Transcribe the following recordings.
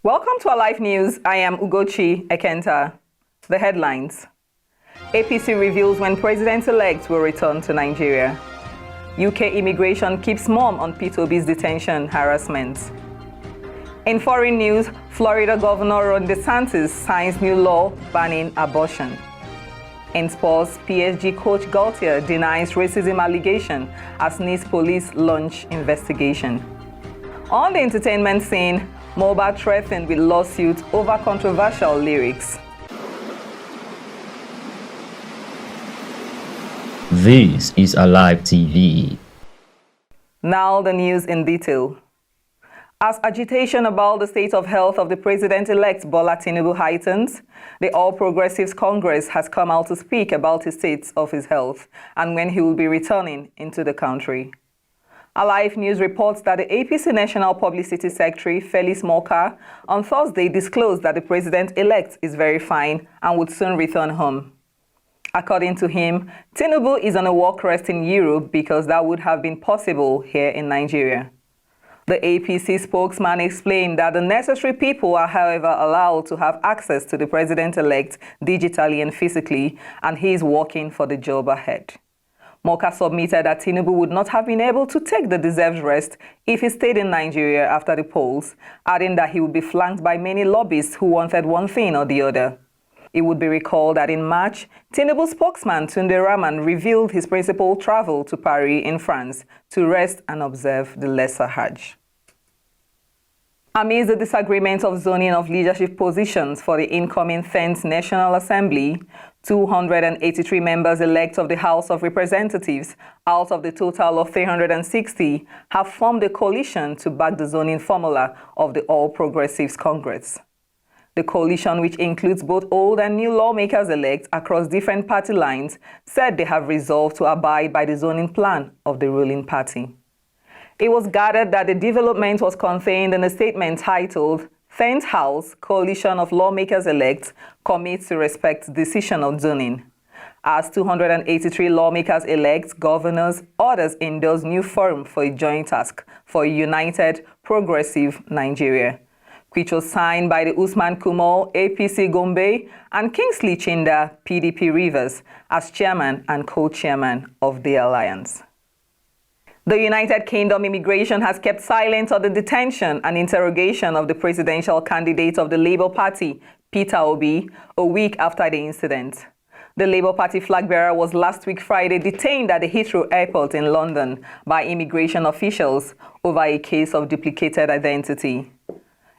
Welcome to our live news. I am Ugochi Ekenta. The headlines. APC reveals when president-elect will return to Nigeria. UK immigration keeps mum on P2B's detention harassment. In foreign news, Florida Governor Ron DeSantis signs new law banning abortion. In sports, PSG coach Gaultier denies racism allegation as Nice police launch investigation. On the entertainment scene, Mohbad threatened with lawsuit over controversial lyrics. This is Alive TV. Now the news in detail. As agitation about the state of health of the president-elect Bola Tinubu heightens, the All Progressives Congress has come out to speak about the state of his health and when he will be returning into the country. Alive News reports that the APC National Publicity Secretary, Felix Morka, on Thursday disclosed that the president-elect is very fine and would soon return home. According to him, Tinubu is on a work rest in Europe because that would have been possible here in Nigeria. The APC spokesman explained that the necessary people are, however, allowed to have access to the president-elect digitally and physically, and he is working for the job ahead. Morka submitted that Tinubu would not have been able to take the deserved rest if he stayed in Nigeria after the polls, adding that he would be flanked by many lobbyists who wanted one thing or the other. It would be recalled that in March, Tinubu's spokesman Tunde Rahman revealed his principal travel to Paris in France to rest and observe the Lesser Hajj. Amidst the disagreement of zoning of leadership positions for the incoming 10th National Assembly, 283 members-elect of the House of Representatives, out of the total of 360, have formed a coalition to back the zoning formula of the All Progressives Congress. The coalition, which includes both old and new lawmakers-elect across different party lines, said they have resolved to abide by the zoning plan of the ruling party. It was gathered that the development was contained in a statement titled, 10th House Coalition of Lawmakers-Elect Commits to Respect Decision on Zoning. As 283 lawmakers-elect, governors, others endorse new forum for a joint task for a united, progressive Nigeria, which was signed by the Usman Kumo, APC Gombe, and Kingsley Chinda, PDP Rivers, as chairman and co-chairman of the alliance. The United Kingdom immigration has kept silent on the detention and interrogation of the presidential candidate of the Labour Party, Peter Obi, a week after the incident. The Labour Party flag-bearer was last week Friday detained at the Heathrow Airport in London by immigration officials over a case of duplicated identity.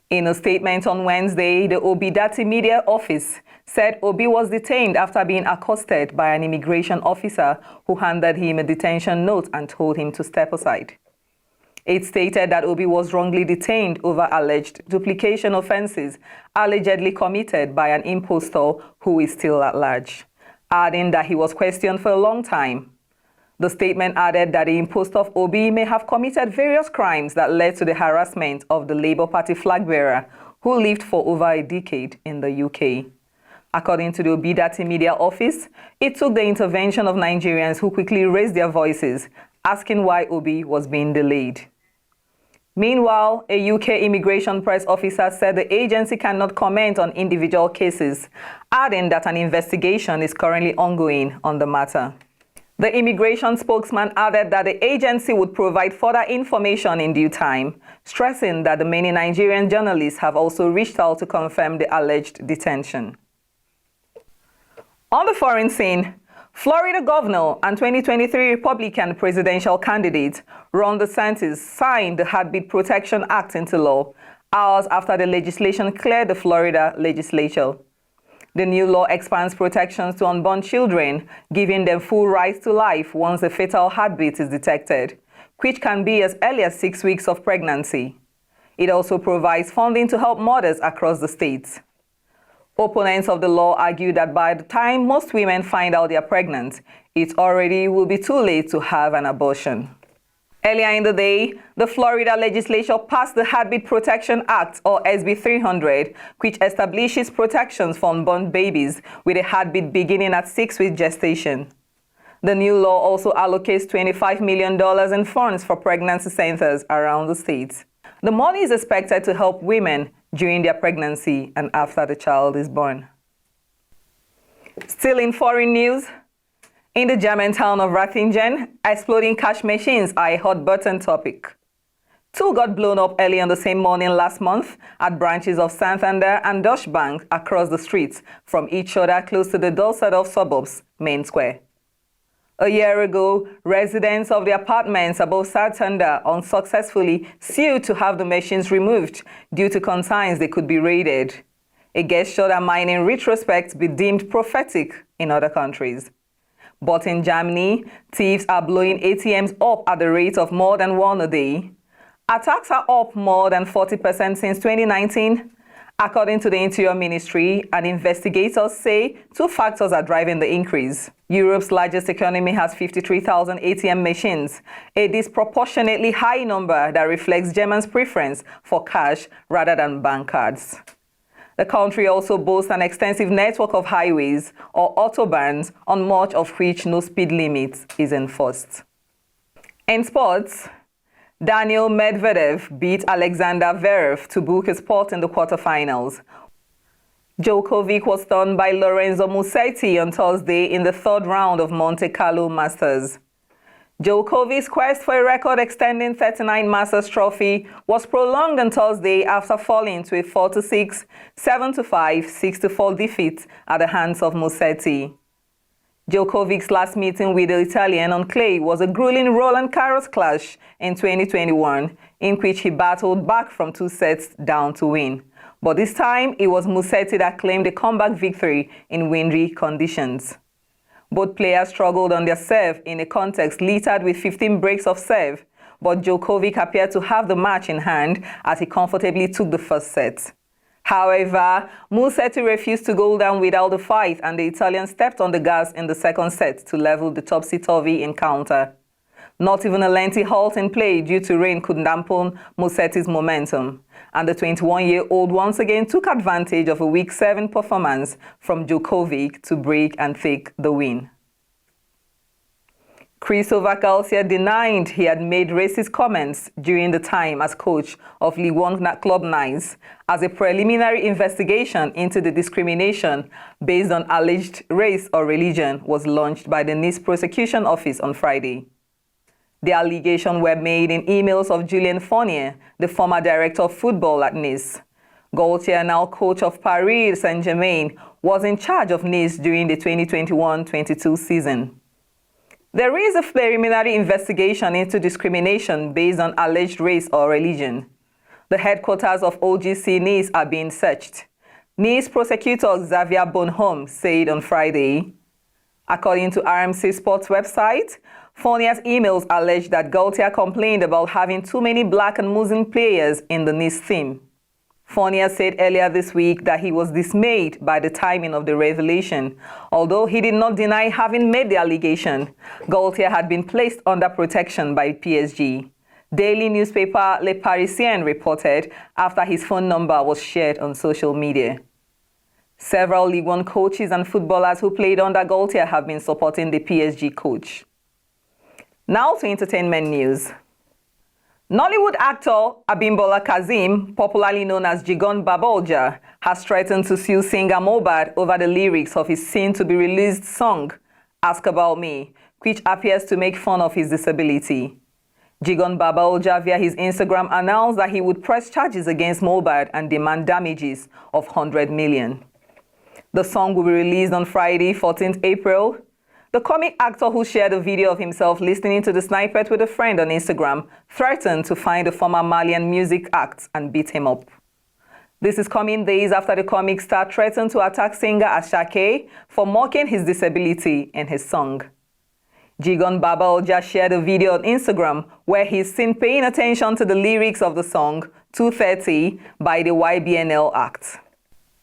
In a statement on Wednesday, the Obi Dati Media Office said Obi was detained after being accosted by an immigration officer who handed him a detention note and told him to step aside. It stated that Obi was wrongly detained over alleged duplication offenses allegedly committed by an impostor who is still at large, adding that he was questioned for a long time. The statement added that the impostor of Obi may have committed various crimes that led to the harassment of the Labour Party flag-bearer, who lived for over a decade in the UK. According to the Obi Dati Media Office, it took the intervention of Nigerians who quickly raised their voices, asking why Obi was being delayed. Meanwhile, a UK immigration press officer said the agency cannot comment on individual cases, adding that an investigation is currently ongoing on the matter. The immigration spokesman added that the agency would provide further information in due time, stressing that the many Nigerian journalists have also reached out to confirm the alleged detention. On the foreign scene, Florida Governor and 2023 Republican presidential candidate Ron DeSantis signed the Heartbeat Protection Act into law, hours after the legislation cleared the Florida legislature. The new law expands protections to unborn children, giving them full rights to life once a fatal heartbeat is detected, which can be as early as 6 weeks of pregnancy. It also provides funding to help mothers across the states. Opponents of the law argue that by the time most women find out they're pregnant, it already will be too late to have an abortion. Earlier in the day, the Florida legislature passed the Heartbeat Protection Act, or SB 300, which establishes protections for unborn babies with a heartbeat beginning at 6 weeks gestation. The new law also allocates $25 million in funds for pregnancy centers around the state. The money is expected to help women during their pregnancy and after the child is born. Still in foreign news, in the German town of Ratingen, exploding cash machines are a hot button topic. Two got blown up early on the same morning last month at branches of Santander and Deutsche Bank across the streets from each other close to the Düsseldorf suburbs main square. A year ago, residents of the apartments above Santander unsuccessfully sued to have the machines removed due to concerns they could be raided. A gesture that might in retrospect be deemed prophetic in other countries. But in Germany, thieves are blowing ATMs up at the rate of more than one a day. Attacks are up more than 40% since 2019. According to the Interior Ministry, and investigators say two factors are driving the increase. Europe's largest economy has 53,000 ATM machines, a disproportionately high number that reflects Germans' preference for cash rather than bank cards. The country also boasts an extensive network of highways or autobahns, on much of which no speed limit is enforced. In sports, Daniil Medvedev beat Alexander Zverev to book a spot in the quarterfinals. Djokovic was stunned by Lorenzo Musetti on Thursday in the third round of Monte Carlo Masters. Djokovic's quest for a record-extending 39 Masters trophy was prolonged on Thursday after falling to a 4-6, 7-5, 6-4 defeat at the hands of Musetti. Djokovic's last meeting with the Italian on clay was a grueling Roland Garros clash in 2021, in which he battled back from 2 sets down to win. But this time, it was Musetti that claimed a comeback victory in windy conditions. Both players struggled on their serve in a context littered with 15 breaks of serve, but Djokovic appeared to have the match in hand as he comfortably took the first set. However, Musetti refused to go down without the fight, and the Italian stepped on the gas in the second set to level the topsy-turvy encounter. Not even a lengthy halt in play due to rain could dampen Musetti's momentum, and the 21-year-old once again took advantage of a weak 7 performance from Djokovic to break and take the win. Christopher Garcia denied he had made racist comments during the time as coach of League One club Nice, as a preliminary investigation into the discrimination based on alleged race or religion was launched by the Nice prosecution office on Friday. The allegations were made in emails of Julien Fournier, the former director of football at Nice. Gaultier, now coach of Paris Saint-Germain, was in charge of Nice during the 2021-22 season. There is a preliminary investigation into discrimination based on alleged race or religion. The headquarters of OGC Nice are being searched. Nice prosecutor Xavier Bonhomme said on Friday. According to RMC Sports website, Fournier's emails allege that Gaultier complained about having too many black and Muslim players in the Nice team. Fournier said earlier this week that he was dismayed by the timing of the revelation. Although he did not deny having made the allegation, Gaultier had been placed under protection by PSG. Daily newspaper Le Parisien reported after his phone number was shared on social media. Several Ligue 1 coaches and footballers who played under Gaultier have been supporting the PSG coach. Now to entertainment news. Nollywood actor Abimbola Kazeem, popularly known as Jigon Babolja, has threatened to sue singer Mohbad over the lyrics of his soon-to-be-released song, Ask About Me, which appears to make fun of his disability. Jigon Babolja, via his Instagram, announced that he would press charges against Mohbad and demand damages of 100 million. The song will be released on Friday, 14th April. The comic actor who shared a video of himself listening to the snippet with a friend on Instagram threatened to find the former Malian music act and beat him up. This is coming days after the comic star threatened to attack singer Asake for mocking his disability in his song. Jigon Babolja shared a video on Instagram where he's seen paying attention to the lyrics of the song 230 by the YBNL act.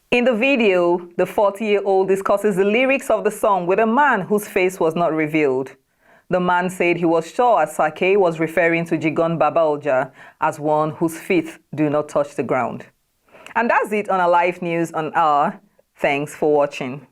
In the video, the 40-year-old discusses the lyrics of the song with a man whose face was not revealed. The man said he was sure Asake was referring to Jigon Babolja as one whose feet do not touch the ground. And that's it on our live news on our. Thanks for watching.